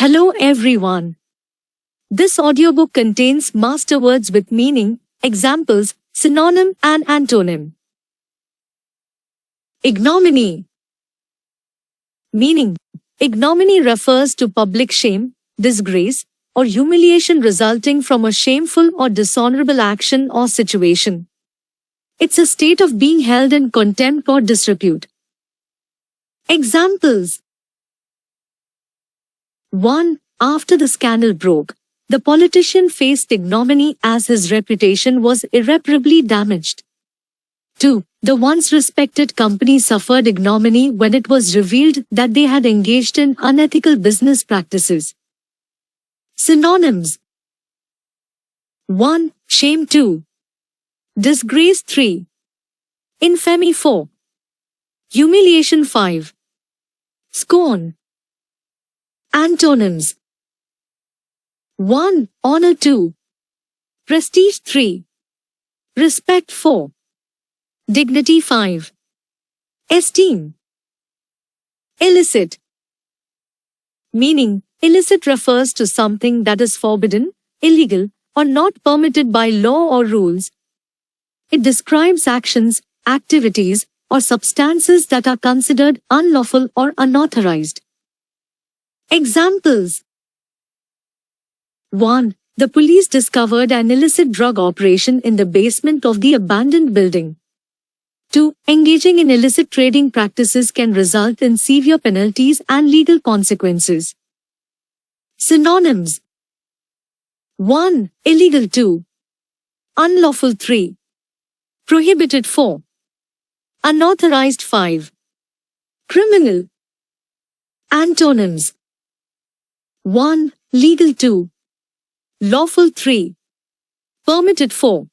Hello everyone. This audiobook contains master words with meaning, examples, synonym and antonym. Ignominy. Meaning. Ignominy refers to public shame, disgrace, or humiliation resulting from a shameful or dishonorable action or situation. It's a state of being held in contempt or disrepute. Examples. 1. After the scandal broke, the politician faced ignominy as his reputation was irreparably damaged. 2. The once respected company suffered ignominy when it was revealed that they had engaged in unethical business practices. Synonyms. 1. Shame. 2. Disgrace. 3. Infamy. 4. Humiliation. 5. Scorn. Antonyms. 1. Honor. 2. Prestige. 3. Respect. 4. Dignity. 5. Esteem. Illicit. Meaning, illicit refers to something that is forbidden, illegal, or not permitted by law or rules. It describes actions, activities, or substances that are considered unlawful or unauthorized. Examples. 1. The police discovered an illicit drug operation in the basement of the abandoned building. 2. Engaging in illicit trading practices can result in severe penalties and legal consequences. Synonyms. 1. Illegal. 2. Unlawful. 3. Prohibited. 4. Unauthorized. 5. Criminal. Antonyms. 1. Legal. 2. Lawful. 3. Permitted. 4.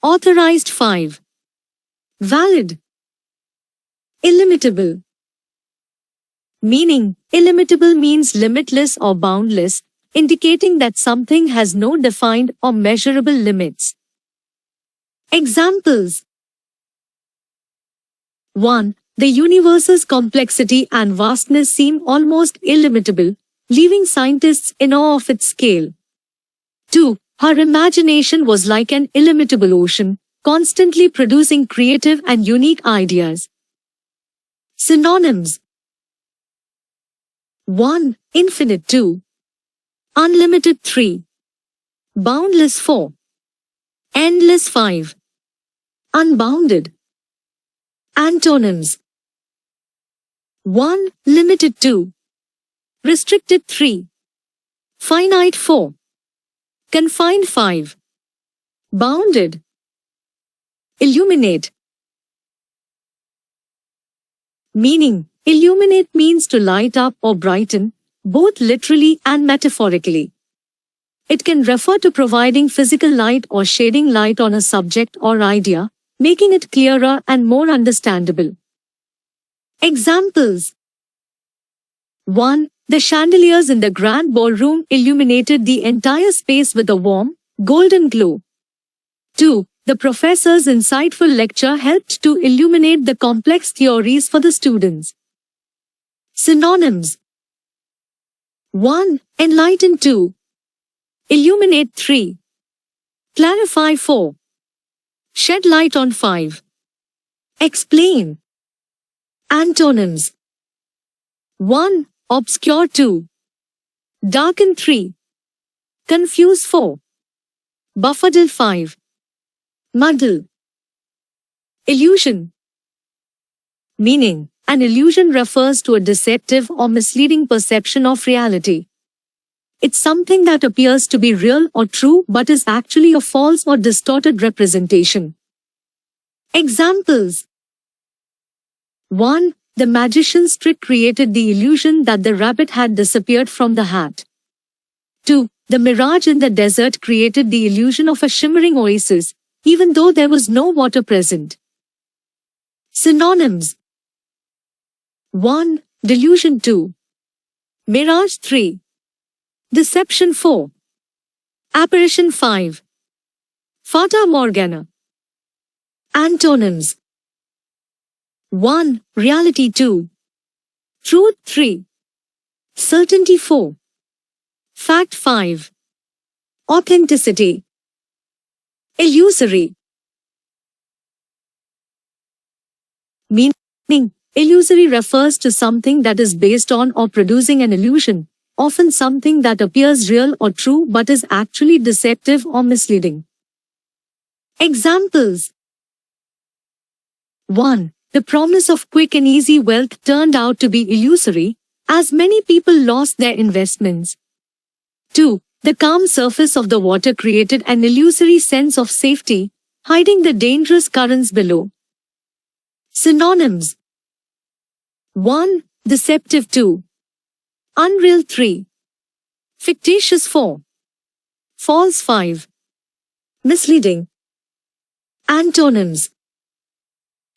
Authorized. 5. Valid. Illimitable. Meaning, illimitable means limitless or boundless, indicating that something has no defined or measurable limits. Examples. 1. The universe's complexity and vastness seem almost illimitable, leaving scientists in awe of its scale. 2. Her imagination was like an illimitable ocean, constantly producing creative and unique ideas. Synonyms. 1. Infinite. 2. Unlimited. 3. Boundless. 4. Endless. 5. Unbounded. Antonyms. 1. Limited. 2. Restricted. 3. Finite. 4. Confined. 5. Bounded. Illuminate. Meaning, illuminate means to light up or brighten, both literally and metaphorically. It can refer to providing physical light or shading light on a subject or idea, making it clearer and more understandable. Examples. 1. The chandeliers in the grand ballroom illuminated the entire space with a warm, golden glow. 2. The professor's insightful lecture helped to illuminate the complex theories for the students. Synonyms. 1. Enlighten. 2. Illuminate. 3. Clarify. 4. Shed light on. 5. Explain. Antonyms. 1. Obscure. 2. Darken. 3. Confuse. 4. Befuddle. 5. Muddle. Illusion. Meaning, an illusion refers to a deceptive or misleading perception of reality. It's something that appears to be real or true but is actually a false or distorted representation. Examples. 1. The magician's trick created the illusion that the rabbit had disappeared from the hat. 2. The mirage in the desert created the illusion of a shimmering oasis, even though there was no water present. Synonyms. 1. Delusion. 2. Mirage. 3. Deception. 4. Apparition. 5. Fata Morgana. Antonyms. 1. Reality. 2. Truth. 3. Certainty. 4. Fact 5. Authenticity. Illusory. Meaning, illusory refers to something that is based on or producing an illusion, often something that appears real or true but is actually deceptive or misleading. Examples. 1. The promise of quick and easy wealth turned out to be illusory, as many people lost their investments. 2. The calm surface of the water created an illusory sense of safety, hiding the dangerous currents below. Synonyms. 1. Deceptive. 2. Unreal. 3. Fictitious. 4. False. 5. Misleading. Antonyms.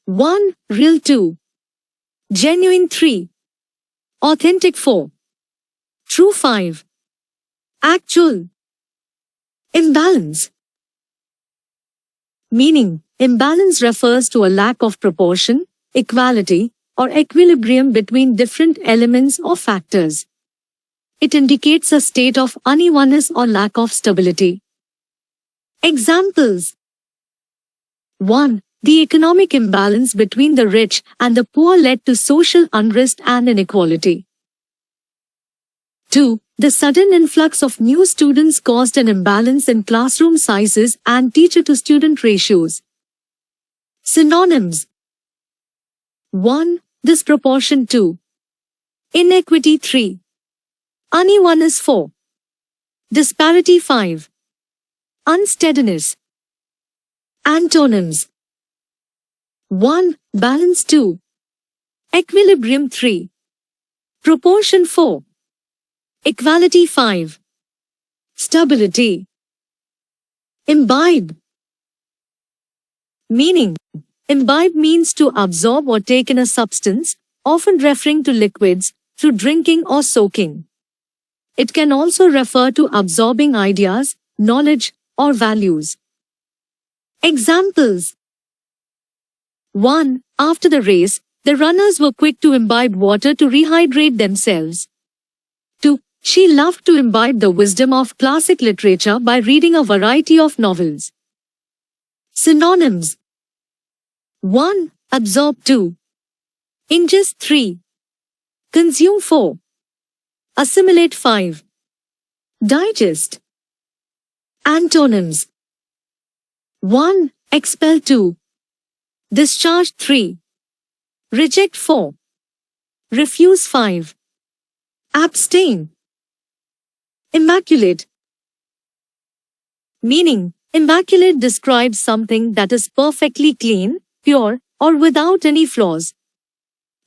1. Real. 2. Genuine. 3. Authentic. 4. True. 5. Actual. Imbalance. Meaning, imbalance refers to a lack of proportion, equality, or equilibrium between different elements or factors. It indicates a state of unevenness or lack of stability. Examples. 1. The economic imbalance between the rich and the poor led to social unrest and inequality. 2. The sudden influx of new students caused an imbalance in classroom sizes and teacher-to-student ratios. Synonyms. 1. Disproportion. 2. Inequity. 3. Unevenness. 4. Disparity. 5. Unsteadiness. Antonyms. 1. Balance. 2. Equilibrium. 3. Proportion. 4. Equality. 5. Stability. Imbibe. Meaning, imbibe means to absorb or take in a substance, often referring to liquids, through drinking or soaking. It can also refer to absorbing ideas, knowledge, or values. Examples. 1. After the race, the runners were quick to imbibe water to rehydrate themselves. 2. She loved to imbibe the wisdom of classic literature by reading a variety of novels. Synonyms. 1. Absorb. 2. Ingest. 3. Consume. 4. Assimilate. 5. Digest. Antonyms. 1. Expel. 2. Discharge. 3. Reject. 4. Refuse. 5. Abstain. Immaculate. Meaning, immaculate describes something that is perfectly clean, pure, or without any flaws.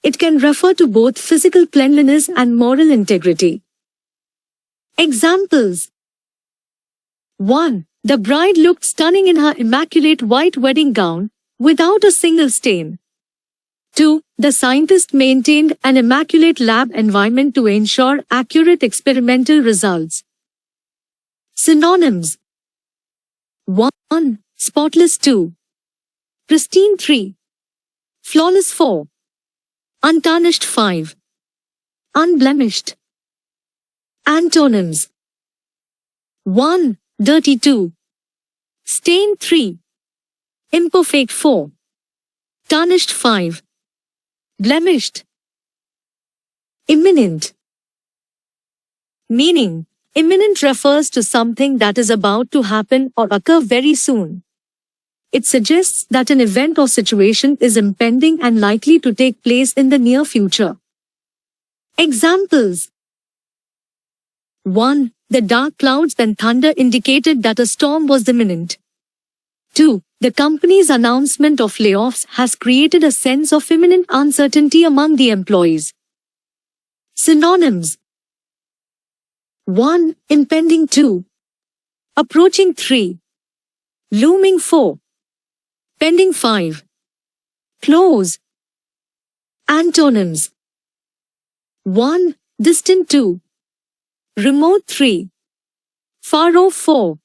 It can refer to both physical cleanliness and moral integrity. Examples. 1. The bride looked stunning in her immaculate white wedding gown, without a single stain. 2. The scientist maintained an immaculate lab environment to ensure accurate experimental results. Synonyms. 1. Spotless. 2. Pristine. 3. Flawless. 4. Untarnished. 5. Unblemished. Antonyms. 1. Dirty. 2. Stained. 3. Imperfect. 4. Tarnished. 5. Blemished. Imminent. Meaning, imminent refers to something that is about to happen or occur very soon. It suggests that an event or situation is impending and likely to take place in the near future. Examples. 1. The dark clouds and thunder indicated that a storm was imminent. 2. The company's announcement of layoffs has created a sense of imminent uncertainty among the employees. Synonyms. 1. Impending. 2. Approaching. 3. Looming. 4. Pending. 5. Close. Antonyms. 1. Distant. 2. Remote. 3. Far off. 4.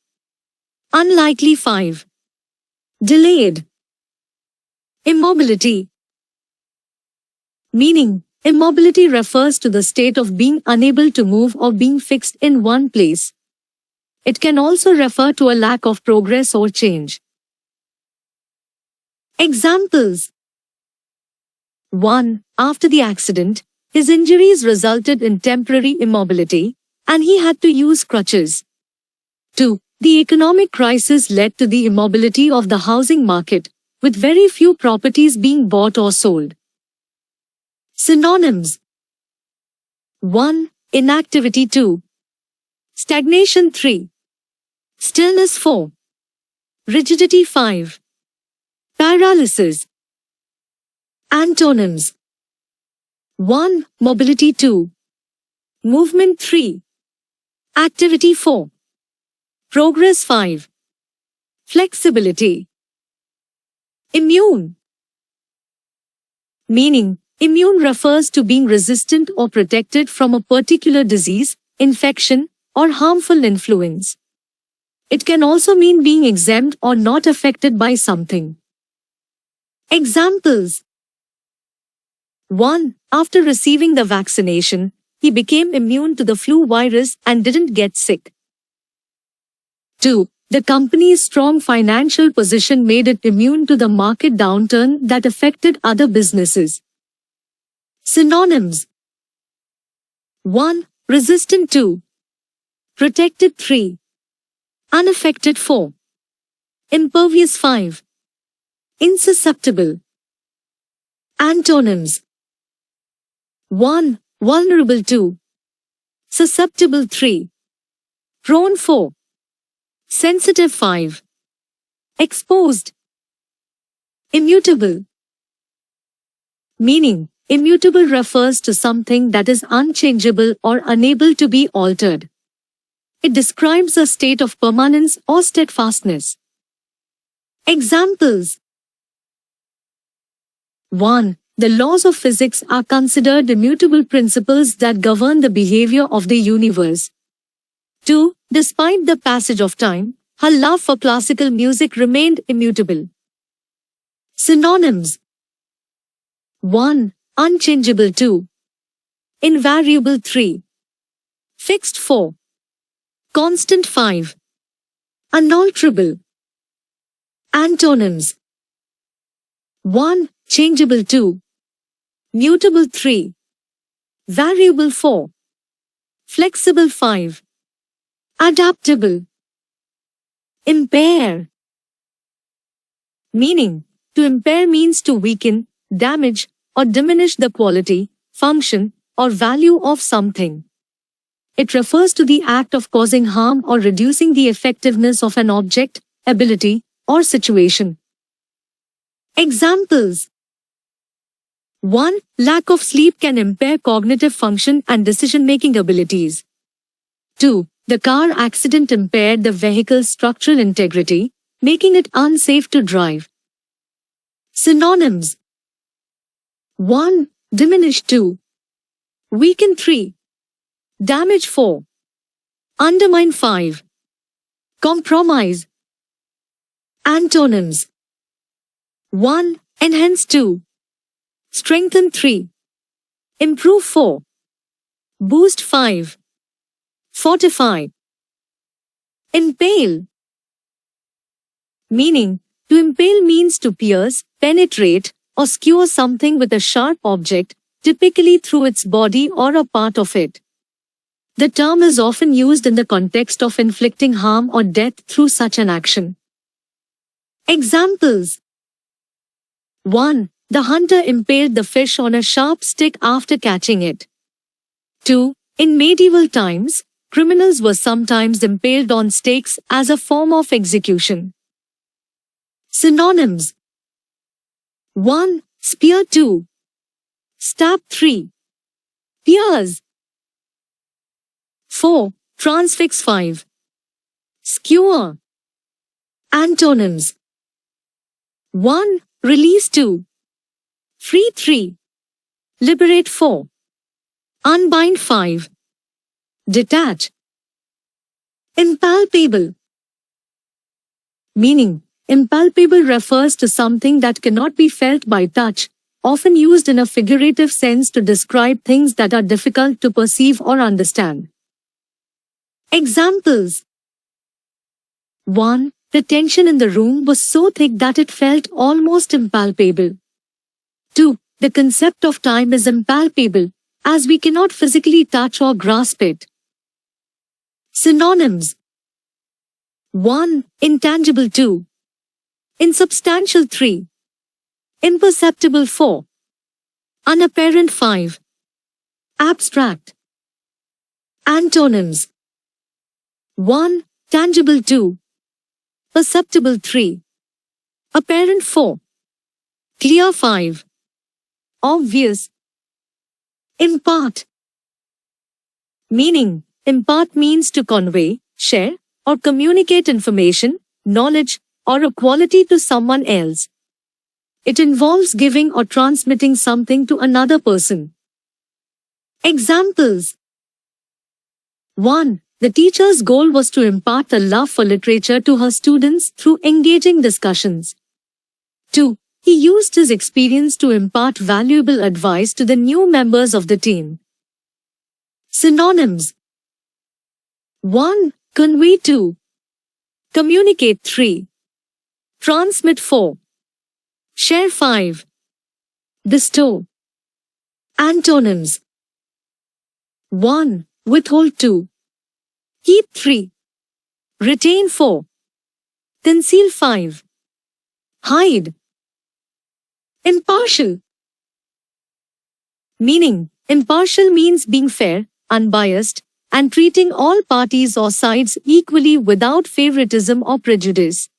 Unlikely. 5. Delayed. Immobility. Meaning, Immobility refers to the state of being unable to move or being fixed in one place. It can also refer to a lack of progress or change. Examples: 1. After the accident, his injuries resulted in temporary immobility, and he had to use crutches. 2. The economic crisis led to the immobility of the housing market, with very few properties being bought or sold. Synonyms: 1. Inactivity. 2. Stagnation. 3. Stillness. 4. Rigidity. 5. Paralysis. Antonyms: 1. Mobility. 2. Movement. 3. Activity. 4. Progress. 5. Flexibility. Immune. Meaning: immune refers to being resistant or protected from a particular disease, infection, or harmful influence. It can also mean being exempt or not affected by something. Examples: 1. After receiving the vaccination, he became immune to the flu virus and didn't get sick. 2. The company's strong financial position made it immune to the market downturn that affected other businesses. Synonyms: 1. Resistant. 2. Protected. 3. Unaffected. 4. Impervious. 5. Insusceptible. Antonyms: 1. Vulnerable. 2. Susceptible. 3. Prone. 4. Sensitive. 5. Exposed. Immutable. Meaning: immutable refers to something that is unchangeable or unable to be altered. It describes a state of permanence or steadfastness. Examples: 1. The laws of physics are considered immutable principles that govern the behavior of the universe. 2. Despite the passage of time, her love for classical music remained immutable. Synonyms: 1. Unchangeable. 2. Invariable. 3. Fixed. 4. Constant. 5. Unalterable. Antonyms: 1. Changeable. 2. Mutable. 3. Variable. 4. Flexible. 5. Adaptable. Impair. Meaning: to impair means to weaken, damage, or diminish the quality, function, or value of something. It refers to the act of causing harm or reducing the effectiveness of an object, ability, or situation. Examples: 1. Lack of sleep can impair cognitive function and decision-making abilities. 2. The car accident impaired the vehicle's structural integrity, making it unsafe to drive. Synonyms: 1. Diminish. 2. Weaken. 3. Damage. 4. Undermine. 5. Compromise. Antonyms: 1. Enhance. 2. Strengthen. 3. Improve. 4. Boost. 5. Fortify. Impale. Meaning: to impale means to pierce, penetrate, or skewer something with a sharp object, typically through its body or a part of it. The term is often used in the context of inflicting harm or death through such an action. Examples: 1. The hunter impaled the fish on a sharp stick after catching it. 2. In medieval times, criminals were sometimes impaled on stakes as a form of execution. Synonyms: 1. Spear. 2. Stab. 3. Pierce. 4. Transfix. 5. Skewer. Antonyms: 1. Release. 2. Free. 3. Liberate. 4. Unbind. 5. Detach. Impalpable. Meaning: impalpable refers to something that cannot be felt by touch, often used in a figurative sense to describe things that are difficult to perceive or understand. Examples: 1. The tension in the room was so thick that it felt almost impalpable. 2. The concept of time is impalpable, as we cannot physically touch or grasp it. Synonyms: 1. Intangible. 2. Insubstantial. 3. Imperceptible. 4. Unapparent. 5. Abstract. Antonyms: 1. Tangible. 2. Perceptible. 3. Apparent. 4. Clear. 5. Obvious. Impart. Meaning: impart means to convey, share, or communicate information, knowledge, or a quality to someone else. It involves giving or transmitting something to another person. Examples: 1. The teacher's goal was to impart a love for literature to her students through engaging discussions. 2. He used his experience to impart valuable advice to the new members of the team. Synonyms: 1. Convey. 2. Communicate. 3. Transmit. 4. Share. 5. Bestow. Antonyms: 1. Withhold. 2. Keep. 3. Retain. 4. Conceal. 5. Hide. Impartial. Meaning: impartial means being fair, unbiased, and treating all parties or sides equally without favoritism or prejudice.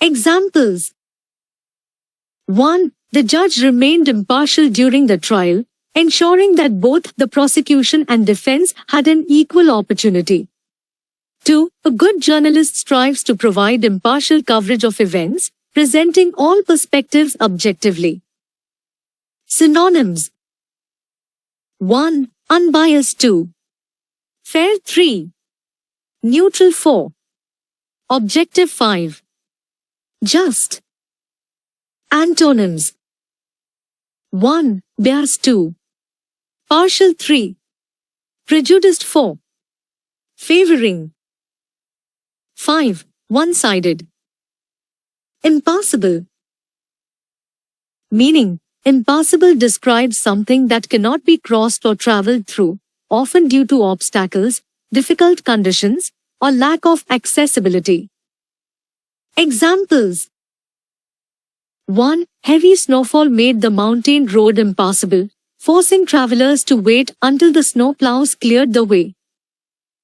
Examples: 1. The judge remained impartial during the trial, ensuring that both the prosecution and defense had an equal opportunity. 2. A good journalist strives to provide impartial coverage of events, presenting all perspectives objectively. Synonyms: 1. Unbiased. 2. Fair. 3. Neutral. 4. Objective. 5. Just. Antonyms: 1. Biased. 2. Partial. 3. Prejudiced. 4. Favoring. 5. One-sided. Impassable. Meaning: impassable describes something that cannot be crossed or traveled through, often due to obstacles, difficult conditions, or lack of accessibility. Examples: 1. Heavy snowfall made the mountain road impassable, forcing travelers to wait until the snowplows cleared the way.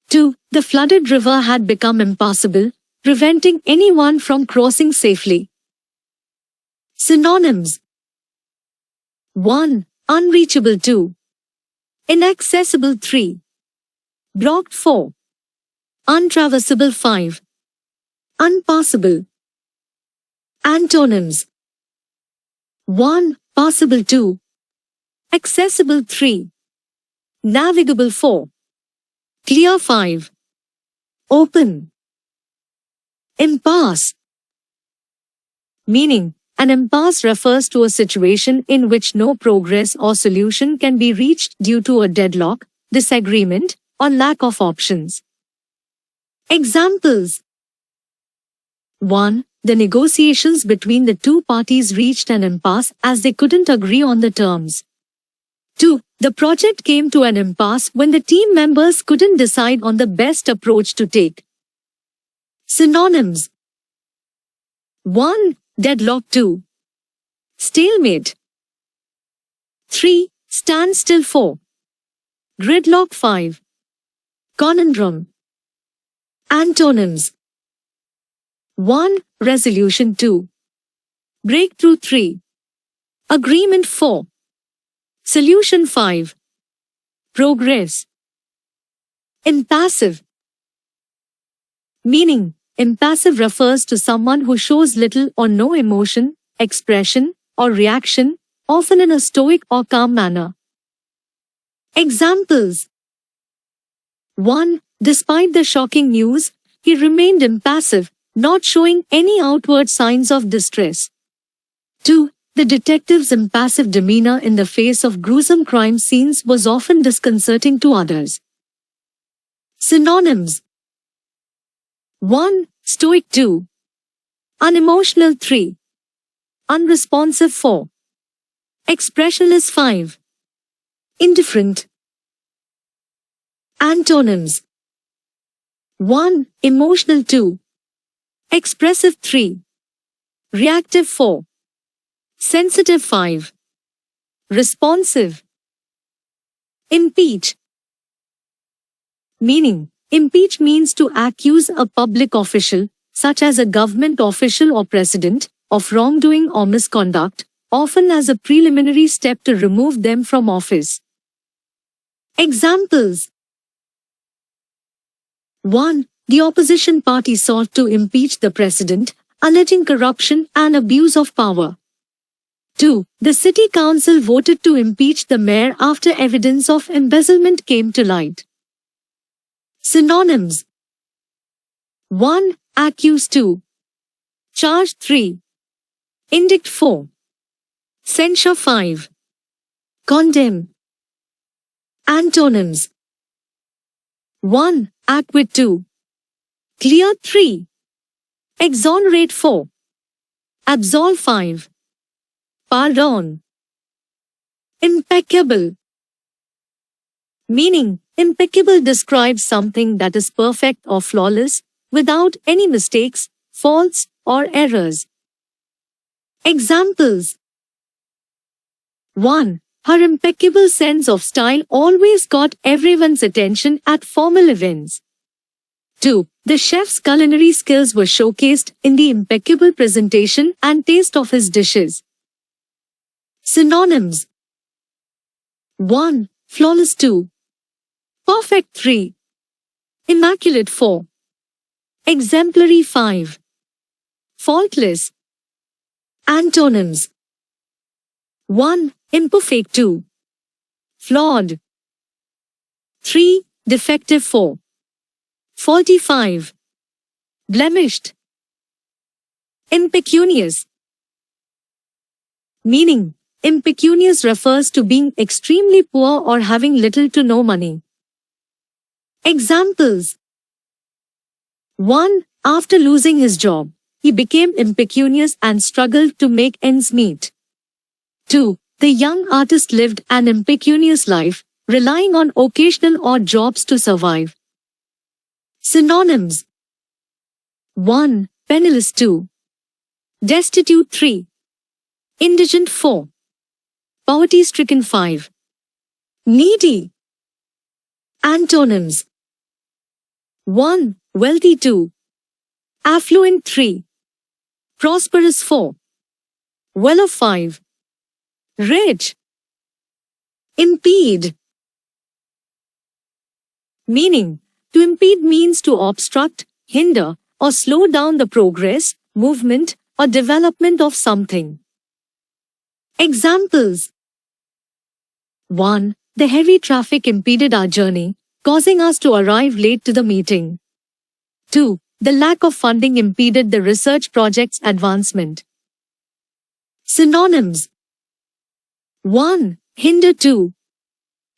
2. The flooded river had become impassable, preventing anyone from crossing safely. Synonyms: 1. Unreachable. 2. Inaccessible. 3. Blocked. 4. Untraversable. 5. Unpassable. Antonyms: 1. Passable. 2. Accessible. 3. Navigable. 4. Clear. 5. Open. Impasse. Meaning: an impasse refers to a situation in which no progress or solution can be reached due to a deadlock, disagreement, or lack of options. Examples: 1. The negotiations between the two parties reached an impasse as they couldn't agree on the terms. 2. The project came to an impasse when the team members couldn't decide on the best approach to take. Synonyms: 1. Deadlock. 2. Stalemate. 3. Standstill. 4. Gridlock. 5. Conundrum. Antonyms: 1. Resolution. 2. Breakthrough. 3. Agreement. 4. Solution. 5. Progress. Impassive. Meaning: impassive refers to someone who shows little or no emotion, expression, or reaction, often in a stoic or calm manner. Examples: 1. Despite the shocking news, he remained impassive, not showing any outward signs of distress. 2. The detective's impassive demeanor in the face of gruesome crime scenes was often disconcerting to others. Synonyms: 1. Stoic. 2. Unemotional. 3. Unresponsive. 4. Expressionless. 5. Indifferent. Antonyms: 1. Emotional. 2. Expressive. 3. Reactive. 4. Sensitive. 5. Responsive. Impeach. Meaning: impeach means to accuse a public official, such as a government official or president, of wrongdoing or misconduct, often as a preliminary step to remove them from office. Examples: 1. The opposition party sought to impeach the president, alleging corruption and abuse of power. 2. The city council voted to impeach the mayor after evidence of embezzlement came to light. Synonyms: 1. Accuse. 2. Charge. 3. Indict. 4. Censure. 5. Condemn. Antonyms: 1. Acquit. 2. Clear. 3. Exonerate. 4. Absolve. 5. Pardon. Impeccable. Meaning: impeccable describes something that is perfect or flawless, without any mistakes, faults, or errors. Examples: 1. Her impeccable sense of style always got everyone's attention at formal events. 2. The chef's culinary skills were showcased in the impeccable presentation and taste of his dishes. Synonyms: 1. Flawless. 2. Perfect. 3. Immaculate. 4. Exemplary. 5. Faultless. Antonyms: 1. Imperfect. 2. Flawed. 3. Defective. 4. Faulty. 5. Blemished. Impecunious. Meaning: impecunious refers to being extremely poor or having little to no money. Examples: 1. After losing his job, he became impecunious and struggled to make ends meet. 2. The young artist lived an impecunious life, relying on occasional odd jobs to survive. Synonyms: 1. Penniless. 2. Destitute. 3. Indigent. 4. Poverty-stricken. 5. Needy. Antonyms: 1. Wealthy. 2. Affluent. 3. Prosperous. 4. Well-off. 5. Rich. Impede. Meaning: to impede means to obstruct, hinder, or slow down the progress, movement, or development of something. Examples: 1. The heavy traffic impeded our journey, causing us to arrive late to the meeting. 2. The lack of funding impeded the research project's advancement. Synonyms: 1. Hinder. 2.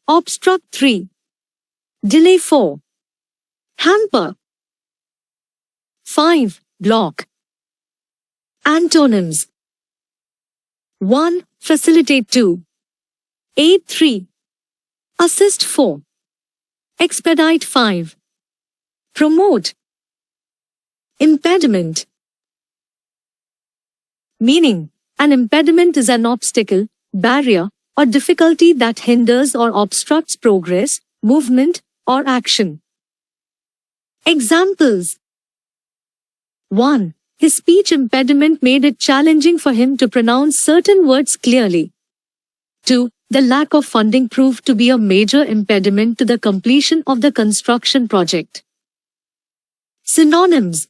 Obstruct. 3. Delay. 4. Hamper. 5. Block. Antonyms: 1. Facilitate. 2. Aid. 3. Assist. 4. Expedite. 5. Promote. Impediment. Meaning: an impediment is an obstacle, barrier, or difficulty that hinders or obstructs progress, movement, or action. Examples: 1. His speech impediment made it challenging for him to pronounce certain words clearly. 2. The lack of funding proved to be a major impediment to the completion of the construction project. Synonyms: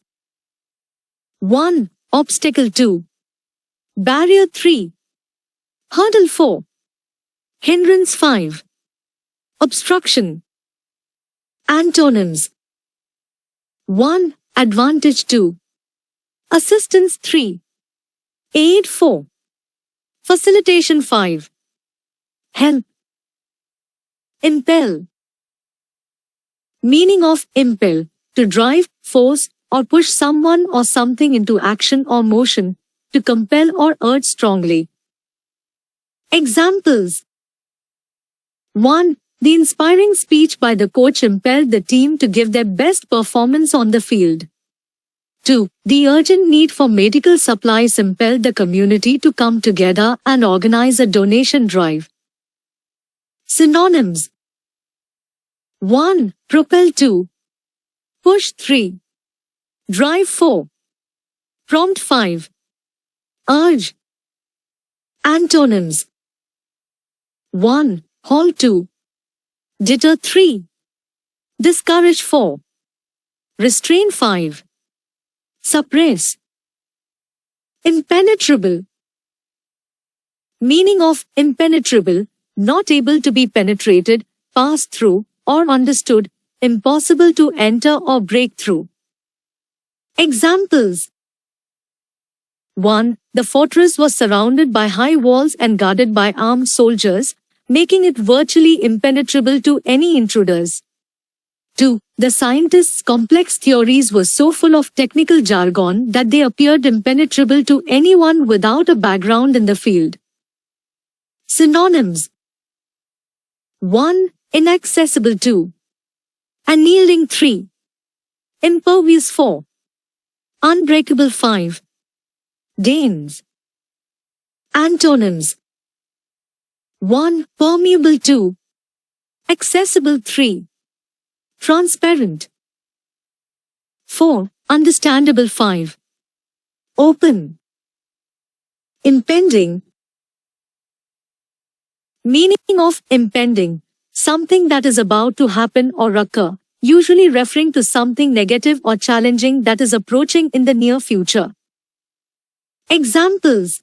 1. Obstacle. 2. Barrier. 3. Hurdle. 4. Hindrance. 5. Obstruction. Antonyms: 1. Advantage. 2. Assistance. 3. Aid. 4. Facilitation 5. Help. Impel. Meaning of impel: to drive, force, or push someone or something into action or motion, to compel or urge strongly. Examples: 1. The inspiring speech by the coach impelled the team to give their best performance on the field. 2. The urgent need for medical supplies impelled the community to come together and organize a donation drive. Synonyms: 1. Propel. 2. Push. 3. Drive. 4. Prompt. 5. Urge. Antonyms: 1. Halt. 2. Deter. 3. Discourage. 4. Restrain. 5. Suppress. Impenetrable. Meaning of impenetrable: not able to be penetrated, passed through, or understood, impossible to enter or break through. Examples: 1. The fortress was surrounded by high walls and guarded by armed soldiers, making it virtually impenetrable to any intruders. 2. The scientists' complex theories were so full of technical jargon that they appeared impenetrable to anyone without a background in the field. Synonyms: 1. Inaccessible. 2. Unyielding. 3. Impervious. 4. Unbreakable. 5. Danes. Antonyms: 1. Permeable. 2. Accessible. 3. Transparent. 4. Understandable. 5. Open. Impending. Meaning of impending: something that is about to happen or occur, usually referring to something negative or challenging that is approaching in the near future. Examples: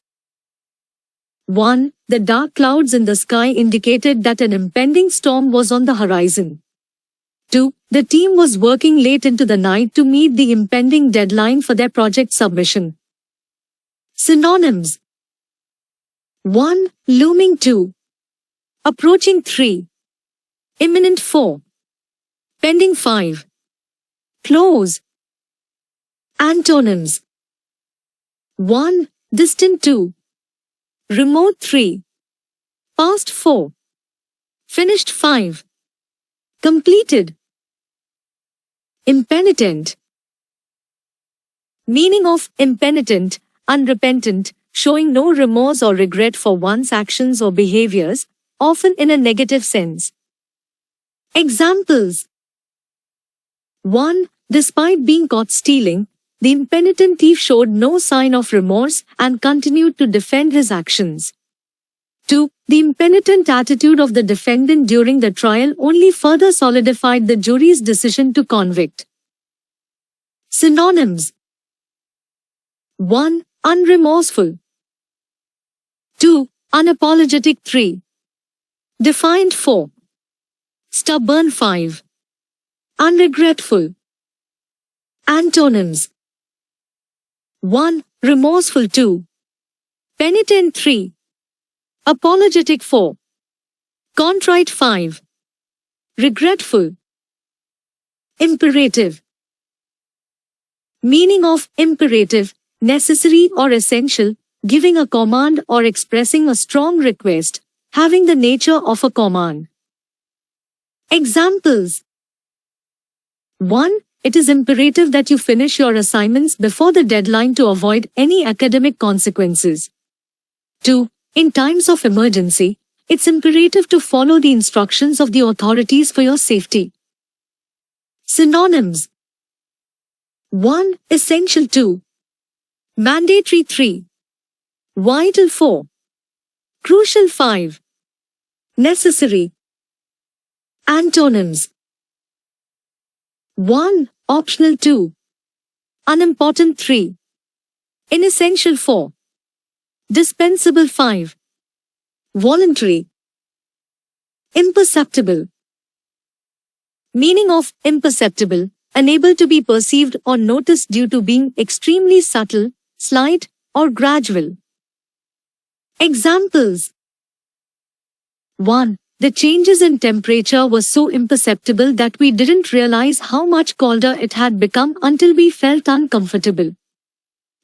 1. The dark clouds in the sky indicated that an impending storm was on the horizon. 2. The team was working late into the night to meet the impending deadline for their project submission. Synonyms: 1. Looming. 2. Approaching. 3. Imminent. 4. Pending. 5. Close. Antonyms: 1. Distant. 2. Remote. 3. Past. 4. Finished. 5. Completed. Impenitent. Meaning of impenitent: unrepentant, showing no remorse or regret for one's actions or behaviors, often in a negative sense. Examples: 1. Despite being caught stealing, the impenitent thief showed no sign of remorse and continued to defend his actions. 2. The impenitent attitude of the defendant during the trial only further solidified the jury's decision to convict. Synonyms: 1. Unremorseful. 2. Unapologetic. 3. Defiant. 4. Stubborn. 5. Unregretful. Antonyms: 1. Remorseful. 2. Penitent. 3. Apologetic. 4. Contrite. 5. Regretful. Imperative. Meaning of imperative: necessary or essential, giving a command or expressing a strong request, having the nature of a command. Examples: 1. It is imperative that you finish your assignments before the deadline to avoid any academic consequences. 2. In times of emergency, it's imperative to follow the instructions of the authorities for your safety. Synonyms: 1. Essential. 2. Mandatory. 3. Vital. 4. Crucial. 5. Necessary. Antonyms: 1. Optional. 2. Unimportant. 3. Inessential. 4. Dispensable. 5. Voluntary. Imperceptible. Meaning of imperceptible: unable to be perceived or noticed due to being extremely subtle, slight, or gradual. Examples. 1. The changes in temperature were so imperceptible that we didn't realize how much colder it had become until we felt uncomfortable.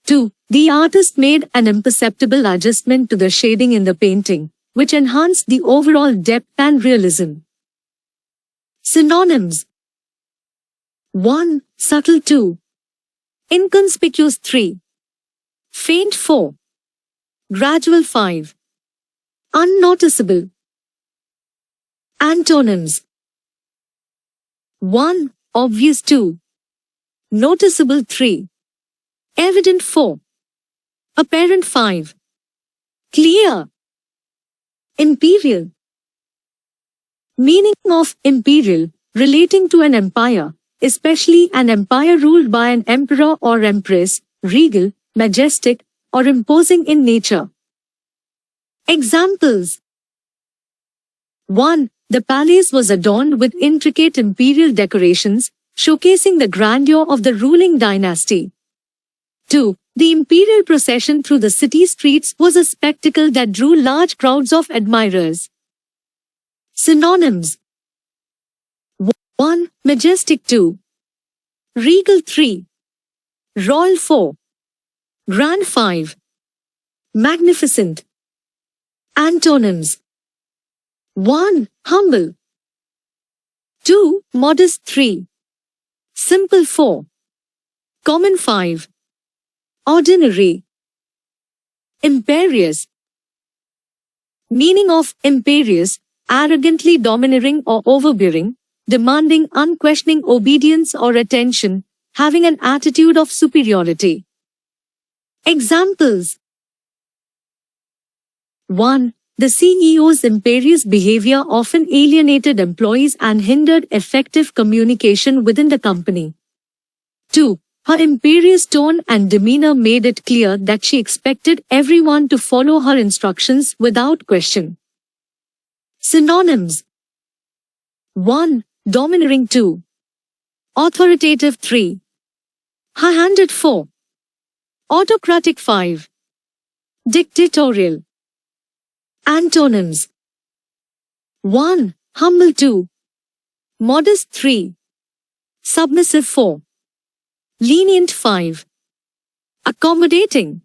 2. The artist made an imperceptible adjustment to the shading in the painting, which enhanced the overall depth and realism. Synonyms. 1. Subtle. 2. Inconspicuous. 3. Faint. 4. Gradual. 5. Unnoticeable. Antonyms. 1. Obvious. 2. Noticeable. 3. Evident. 4. Apparent. 5. Clear. Imperial. Meaning of imperial, relating to an empire, especially an empire ruled by an emperor or empress, regal, majestic, or imposing in nature. Examples. 1. The palace was adorned with intricate imperial decorations, showcasing the grandeur of the ruling dynasty. 2. The imperial procession through the city streets was a spectacle that drew large crowds of admirers. Synonyms. 1. Majestic. 2. Regal. 3. Royal. 4. Grand. 5. Magnificent. Antonyms. 1. Humble. 2. Modest. 3. Simple. 4. Common. 5. Ordinary. Imperious. Meaning of imperious, arrogantly domineering or overbearing, demanding unquestioning obedience or attention, having an attitude of superiority. Examples. 1. The CEO's imperious behavior often alienated employees and hindered effective communication within the company. 2. Her imperious tone and demeanor made it clear that she expected everyone to follow her instructions without question. Synonyms. 1. Domineering. 2. Authoritative. 3. High-handed. 4. Autocratic. 5. Dictatorial. Antonyms. 1. Humble. 2. Modest. 3. Submissive. 4. Lenient. 5. Accommodating.